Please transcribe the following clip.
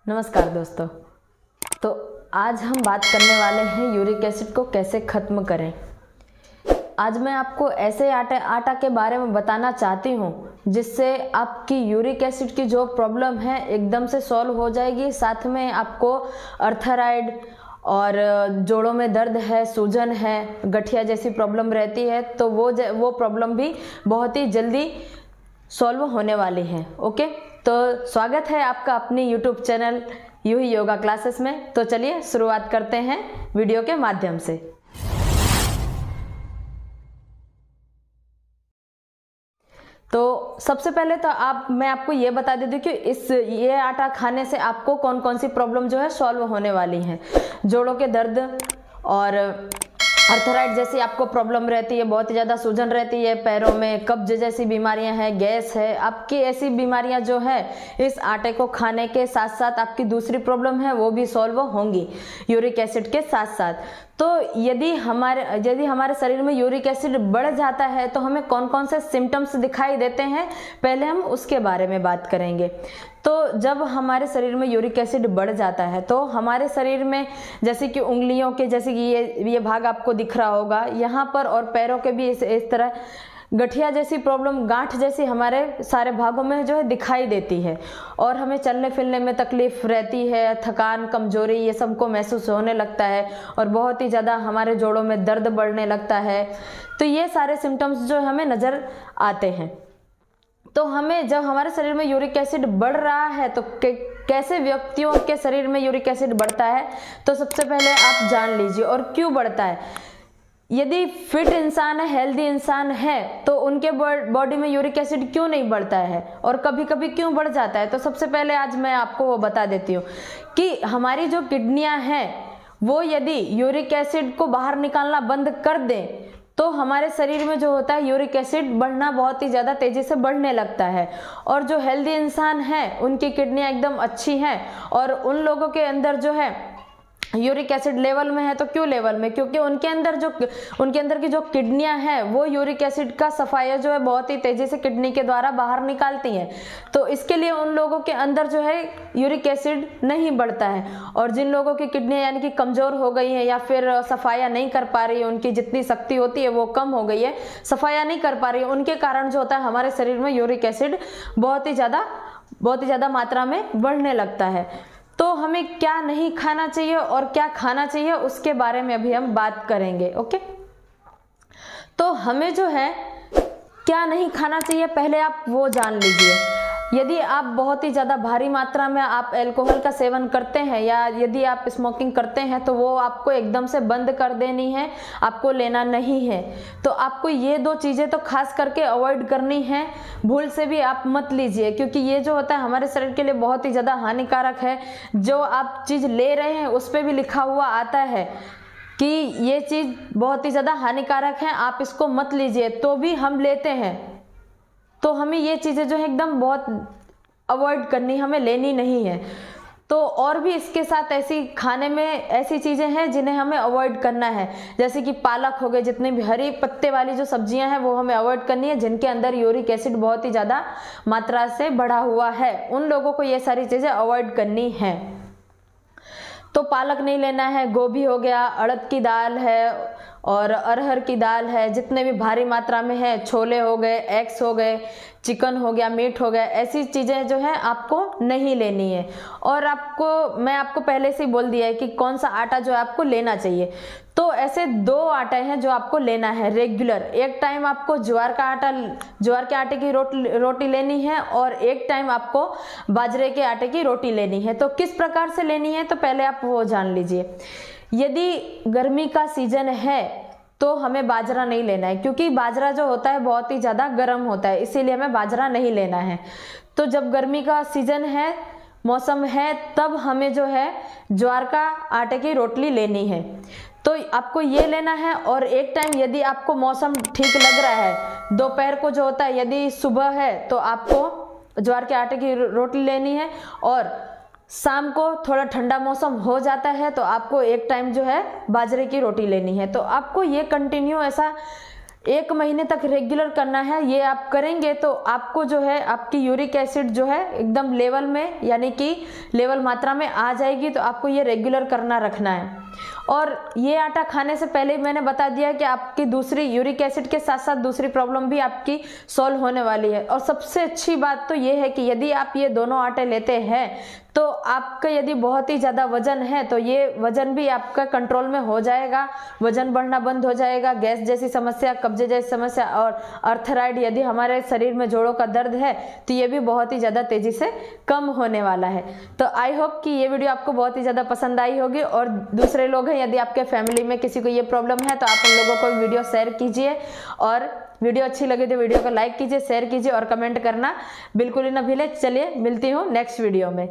नमस्कार दोस्तों। तो आज हम बात करने वाले हैं यूरिक एसिड को कैसे ख़त्म करें। आज मैं आपको ऐसे आटा के बारे में बताना चाहती हूँ जिससे आपकी यूरिक एसिड की जो प्रॉब्लम है एकदम से सॉल्व हो जाएगी। साथ में आपको अर्थराइड और जोड़ों में दर्द है, सूजन है, गठिया जैसी प्रॉब्लम रहती है तो वो प्रॉब्लम भी बहुत ही जल्दी सॉल्व होने वाली है। ओके, तो स्वागत है आपका अपनी यूट्यूब चैनल यूं ही योगा क्लासेस में। तो चलिए शुरुआत करते हैं वीडियो के माध्यम से। तो सबसे पहले तो मैं आपको ये बता देती हूँ कि ये आटा खाने से आपको कौन कौन सी प्रॉब्लम जो है सॉल्व होने वाली है। जोड़ों के दर्द और अर्थराइड जैसी आपको प्रॉब्लम रहती है, बहुत ही ज़्यादा सूजन रहती है, पैरों में कब्ज जैसी बीमारियां हैं, गैस है, आपकी ऐसी बीमारियां जो है इस आटे को खाने के साथ साथ आपकी दूसरी प्रॉब्लम है वो भी सॉल्व होंगी यूरिक एसिड के साथ साथ। तो यदि हमारे शरीर में यूरिक एसिड बढ़ जाता है तो हमें कौन कौन से सिम्टम्स दिखाई देते हैं, पहले हम उसके बारे में बात करेंगे। तो जब हमारे शरीर में यूरिक एसिड बढ़ जाता है तो हमारे शरीर में जैसे कि उंगलियों के जैसे कि ये भाग आपको दिख रहा होगा यहाँ पर, और पैरों के भी इस तरह गठिया जैसी प्रॉब्लम, गांठ जैसी हमारे सारे भागों में जो है दिखाई देती है और हमें चलने फिरने में तकलीफ रहती है, थकान, कमजोरी ये सबको महसूस होने लगता है और बहुत ही ज़्यादा हमारे जोड़ों में दर्द बढ़ने लगता है। तो ये सारे सिम्टम्स जो हमें नज़र आते हैं। तो हमें जब हमारे शरीर में यूरिक एसिड बढ़ रहा है तो कैसे व्यक्तियों के शरीर में यूरिक एसिड बढ़ता है, तो सबसे पहले आप जान लीजिए और क्यों बढ़ता है। यदि फिट इंसान है, हेल्दी इंसान है तो उनके बॉडी में यूरिक एसिड क्यों नहीं बढ़ता है और कभी कभी क्यों बढ़ जाता है। तो सबसे पहले आज मैं आपको वो बता देती हूँ कि हमारी जो किडनियां हैं वो यदि यूरिक एसिड को बाहर निकालना बंद कर दें तो हमारे शरीर में जो होता है यूरिक एसिड बढ़ना बहुत ही ज़्यादा तेज़ी से बढ़ने लगता है। और जो हेल्दी इंसान है उनकी किडनियां एकदम अच्छी हैं और उन लोगों के अंदर जो है यूरिक एसिड लेवल में है। तो क्यों लेवल में, क्योंकि उनके अंदर की जो किडनियां हैं वो यूरिक एसिड का सफाया जो है बहुत ही तेजी से किडनी के द्वारा बाहर निकालती हैं। तो इसके लिए उन लोगों के अंदर जो है यूरिक एसिड नहीं बढ़ता है। और जिन लोगों की किडनियां यानी कि कमजोर हो गई है या फिर सफाया नहीं कर पा रही है, उनकी जितनी शक्ति होती है वो कम हो गई है, सफाया नहीं कर पा रही है, उनके कारण जो होता है हमारे शरीर में यूरिक एसिड बहुत ही ज़्यादा मात्रा में बढ़ने लगता है। तो हमें क्या नहीं खाना चाहिए और क्या खाना चाहिए उसके बारे में अभी हम बात करेंगे। ओके, तो हमें जो है क्या नहीं खाना चाहिए पहले आप वो जान लीजिए। यदि आप बहुत ही ज़्यादा भारी मात्रा में आप अल्कोहल का सेवन करते हैं या यदि आप स्मोकिंग करते हैं तो वो आपको एकदम से बंद कर देनी है, आपको लेना नहीं है। तो आपको ये दो चीज़ें तो खास करके अवॉइड करनी है, भूल से भी आप मत लीजिए, क्योंकि ये जो होता है हमारे शरीर के लिए बहुत ही ज़्यादा हानिकारक है। जो आप चीज़ ले रहे हैं उस पर भी लिखा हुआ आता है कि ये चीज़ बहुत ही ज़्यादा हानिकारक है, आप इसको मत लीजिए, तो भी हम लेते हैं। तो हमें ये चीज़ें जो है एकदम बहुत अवॉइड करनी, हमें लेनी नहीं है। तो और भी इसके साथ ऐसी खाने में ऐसी चीज़ें हैं जिन्हें हमें अवॉइड करना है, जैसे कि पालक हो गए, जितने भी हरी पत्ते वाली जो सब्जियां हैं वो हमें अवॉइड करनी है, जिनके अंदर यूरिक एसिड बहुत ही ज़्यादा मात्रा से बढ़ा हुआ है, उन लोगों को ये सारी चीज़ें अवॉइड करनी है। तो पालक नहीं लेना है, गोभी हो गया, अड़द की दाल है और अरहर की दाल है, जितने भी भारी मात्रा में है, छोले हो गए, एग्स हो गए, चिकन हो गया, मीट हो गया, ऐसी चीज़ें जो है आपको नहीं लेनी है। और मैं आपको पहले से ही बोल दिया है कि कौन सा आटा जो है आपको लेना चाहिए। तो ऐसे दो आटे हैं जो आपको लेना है रेगुलर। एक टाइम आपको ज्वार के आटे की रोटी लेनी है और एक टाइम आपको बाजरे के आटे की रोटी लेनी है। तो किस प्रकार से लेनी है तो पहले आप वो जान लीजिए। यदि गर्मी का सीजन है तो हमें बाजरा नहीं लेना है, क्योंकि बाजरा जो होता है बहुत ही ज़्यादा गर्म होता है, इसीलिए हमें बाजरा नहीं लेना है। तो जब गर्मी का सीजन है, मौसम है, तब हमें जो है ज्वार का आटे की रोटी लेनी है। तो आपको ये लेना है। और एक टाइम यदि आपको मौसम ठीक लग रहा है, दोपहर को जो होता है यदि सुबह है तो आपको ज्वार के आटे की रोटी लेनी है, और शाम को थोड़ा ठंडा मौसम हो जाता है तो आपको एक टाइम जो है बाजरे की रोटी लेनी है। तो आपको ये कंटिन्यू ऐसा 1 महीने तक रेगुलर करना है। ये आप करेंगे तो आपको जो है आपकी यूरिक एसिड जो है एकदम लेवल में, यानी कि लेवल मात्रा में आ जाएगी। तो आपको ये रेगुलर करना रखना है। और ये आटा खाने से पहले ही मैंने बता दिया कि आपकी दूसरी यूरिक एसिड के साथ साथ दूसरी प्रॉब्लम भी आपकी सॉल्व होने वाली है। और सबसे अच्छी बात तो ये है कि यदि आप ये दोनों आटे लेते हैं तो आपका यदि बहुत ही ज़्यादा वजन है तो ये वजन भी आपका कंट्रोल में हो जाएगा, वजन बढ़ना बंद हो जाएगा। गैस जैसी समस्या, कब्जे जैसी समस्या और अर्थराइड, यदि हमारे शरीर में जोड़ों का दर्द है तो ये भी बहुत ही ज़्यादा तेज़ी से कम होने वाला है। तो आई होप कि ये वीडियो आपको बहुत ही ज़्यादा पसंद आई होगी। और दूसरे लोग हैं, यदि आपके फैमिली में किसी को ये प्रॉब्लम है तो आप उन लोगों को वीडियो शेयर कीजिए। और वीडियो अच्छी लगी तो वीडियो को लाइक कीजिए, शेयर कीजिए और कमेंट करना बिल्कुल ही ना भूलें। चलिए मिलती हूँ नेक्स्ट वीडियो में।